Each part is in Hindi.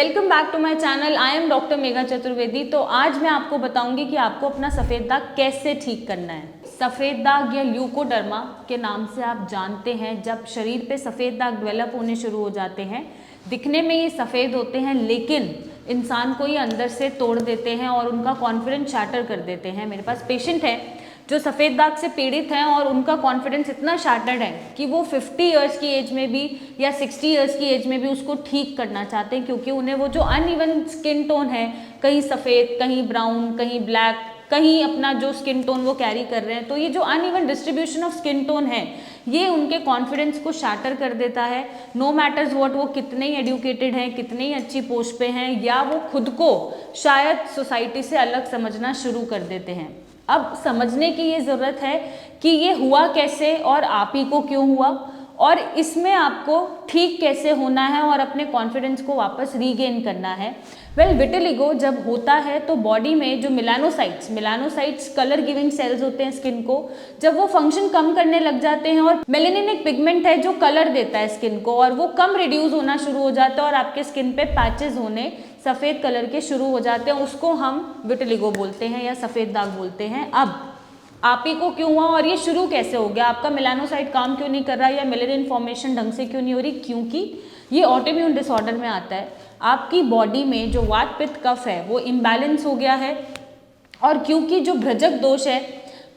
Welcome back to my channel. I am doctor Megha Chaturvedi. तो आज मैं आपको बताऊंगी कि आपको अपना सफ़ेद दाग कैसे ठीक करना है। सफ़ेद दाग या ल्यूकोडर्मा के नाम से आप जानते हैं, जब शरीर पे सफ़ेद दाग डेवलप होने शुरू हो जाते हैं, दिखने में ये सफ़ेद होते हैं लेकिन इंसान को ये अंदर से तोड़ देते हैं और उनका कॉन्फिडेंस शैटर कर देते हैं। मेरे पास पेशेंट है जो सफ़ेद दाग से पीड़ित हैं और उनका कॉन्फिडेंस इतना शैटर्ड है कि वो 50 इयर्स की एज में भी या 60 इयर्स की एज में भी उसको ठीक करना चाहते हैं, क्योंकि उन्हें वो जो अनइवन स्किन टोन है, कहीं सफ़ेद, कहीं ब्राउन, कहीं ब्लैक, कहीं अपना जो स्किन टोन वो कैरी कर रहे हैं, तो ये जो uneven distribution of skin tone है ये उनके कॉन्फिडेंस को शैटर कर देता है। नो मैटर्स व्हाट, वो कितने ही एडुकेटेड हैं, कितने ही अच्छी पोस्ट पे हैं, या वो खुद को शायद सोसाइटी से अलग समझना शुरू कर देते हैं। अब समझने की ये ज़रूरत है कि ये हुआ कैसे और आप ही को क्यों हुआ, और इसमें आपको ठीक कैसे होना है और अपने कॉन्फिडेंस को वापस रीगेन करना है। विटिलिगो जब होता है तो बॉडी में जो मेलानोसाइट्स कलर गिविंग सेल्स होते हैं स्किन को, जब वो फंक्शन कम करने लग जाते हैं और मेलेनिन एक पिगमेंट है जो कलर देता है स्किन को, और वो कम रिड्यूस होना शुरू हो जाता है और आपके स्किन पे पैचेस होने सफ़ेद कलर के शुरू हो जाते हैं, उसको हम विटिलिगो बोलते हैं या सफ़ेद दाग बोलते हैं। अब आप ही को क्यों हुआ और ये शुरू कैसे हो गया, आपका मेलानोसाइट काम क्यों नहीं कर रहा या मेलेनिन फॉर्मेशन ढंग से क्यों नहीं हो रही? क्योंकि ये ऑटोइम्यून डिसऑर्डर में आता है। आपकी बॉडी में जो वात पित्त कफ है वो इम्बैलेंस हो गया है, और क्योंकि जो भ्रजक दोष है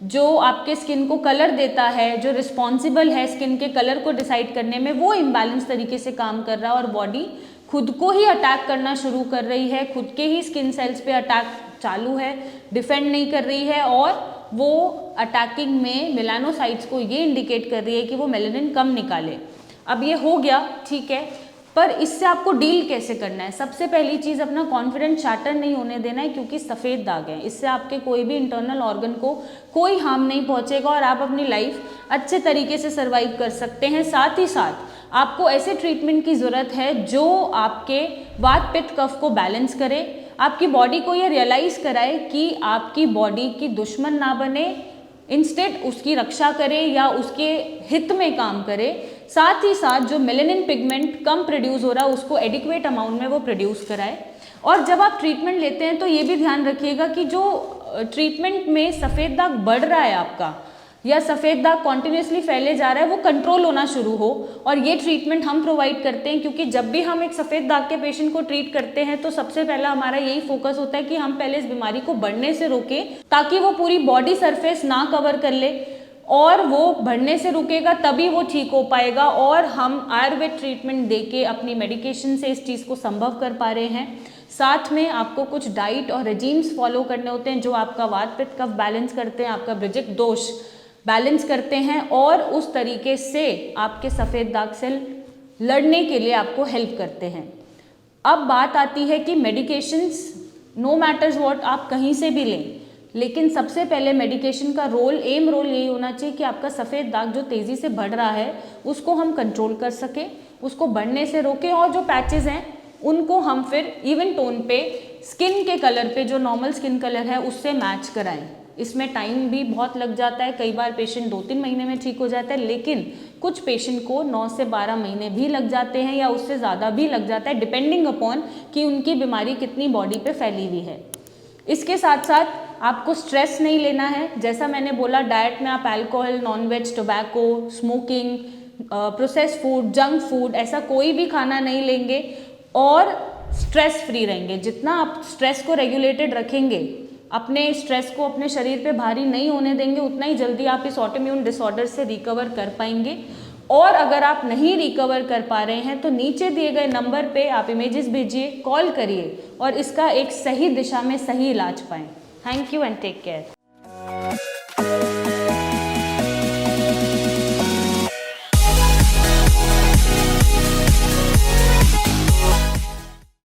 जो आपके स्किन को कलर देता है, जो रिस्पॉन्सिबल है स्किन के कलर को डिसाइड करने में, वो इम्बैलेंस तरीके से काम कर रहा है और बॉडी खुद को ही अटैक करना शुरू कर रही है, खुद के ही स्किन सेल्स पे अटैक चालू है, डिफेंड नहीं कर रही है, और वो अटैकिंग में मेलानोसाइट्स को ये इंडिकेट कर रही है कि वो मेलेनिन कम निकाले। अब ये हो गया, ठीक है, पर इससे आपको डील कैसे करना है? सबसे पहली चीज़, अपना कॉन्फिडेंस शैटर नहीं होने देना है, क्योंकि सफ़ेद दाग है, इससे आपके कोई भी इंटरनल ऑर्गन को कोई हार्म नहीं पहुंचेगा और आप अपनी लाइफ अच्छे तरीके से सर्वाइव कर सकते हैं। साथ ही साथ आपको ऐसे ट्रीटमेंट की ज़रूरत है जो आपके वात पित्त कफ को बैलेंस करे, आपकी बॉडी को ये रियलाइज़ कराए कि आपकी बॉडी की दुश्मन ना बने, इंस्टेड उसकी रक्षा करे या उसके हित में काम करे। साथ ही साथ जो मेलेनिन पिगमेंट कम प्रोड्यूस हो रहा है उसको एडिक्वेट अमाउंट में वो प्रोड्यूस कराए। और जब आप ट्रीटमेंट लेते हैं तो ये भी ध्यान रखिएगा कि जो ट्रीटमेंट में सफ़ेद दाग बढ़ रहा है आपका या सफ़ेद दाग कॉन्टिन्यूसली फैले जा रहा है, वो कंट्रोल होना शुरू हो, और ये ट्रीटमेंट हम प्रोवाइड करते हैं। क्योंकि जब भी हम एक सफ़ेद दाग के पेशेंट को ट्रीट करते हैं तो सबसे पहला हमारा यही फोकस होता है कि हम पहले इस बीमारी को बढ़ने से रोकें, ताकि वो पूरी बॉडी सरफेस ना कवर कर ले, और वो बढ़ने से रुकेगा तभी वो ठीक हो पाएगा। और हम आयुर्वेद ट्रीटमेंट देके अपनी मेडिकेशन से इस चीज़ को संभव कर पा रहे हैं। साथ में आपको कुछ डाइट और रेजीम्स फॉलो करने होते हैं जो आपका वात पित्त कफ बैलेंस करते हैं, आपका भ्रजक दोष बैलेंस करते हैं, और उस तरीके से आपके सफ़ेद दाग से लड़ने के लिए आपको हेल्प करते हैं। अब बात आती है कि मेडिकेशंस, नो मैटर्स व्हाट, आप कहीं से भी लें, लेकिन सबसे पहले मेडिकेशन का रोल यही होना चाहिए कि आपका सफ़ेद दाग जो तेज़ी से बढ़ रहा है उसको हम कंट्रोल कर सकें, उसको बढ़ने से रोकें, और जो पैचेस हैं उनको हम फिर इवन टोन पे स्किन के कलर पे, जो नॉर्मल स्किन कलर है उससे मैच कराएं। इसमें टाइम भी बहुत लग जाता है, कई बार पेशेंट 2-3 महीने में ठीक हो जाता है, लेकिन कुछ पेशेंट को 9 से 12 महीने भी लग जाते हैं या उससे ज़्यादा भी लग जाता है, डिपेंडिंग अपॉन कि उनकी बीमारी कितनी बॉडी पे फैली हुई है। इसके साथ साथ आपको स्ट्रेस नहीं लेना है। जैसा मैंने बोला, डाइट में आप alcohol, nonveg, tobacco, smoking, processed food, junk food, ऐसा कोई भी खाना नहीं लेंगे और स्ट्रेस फ्री रहेंगे। जितना आप स्ट्रेस को रेगुलेटेड रखेंगे, अपने स्ट्रेस को अपने शरीर पे भारी नहीं होने देंगे, उतना ही जल्दी आप इस ऑटोइम्यून डिसऑर्डर से रिकवर कर पाएंगे। और अगर आप नहीं रिकवर कर पा रहे हैं तो नीचे दिए गए नंबर पे आप इमेजेस भेजिए, कॉल करिए, और इसका एक सही दिशा में सही इलाज पाएं। Thank you and take care.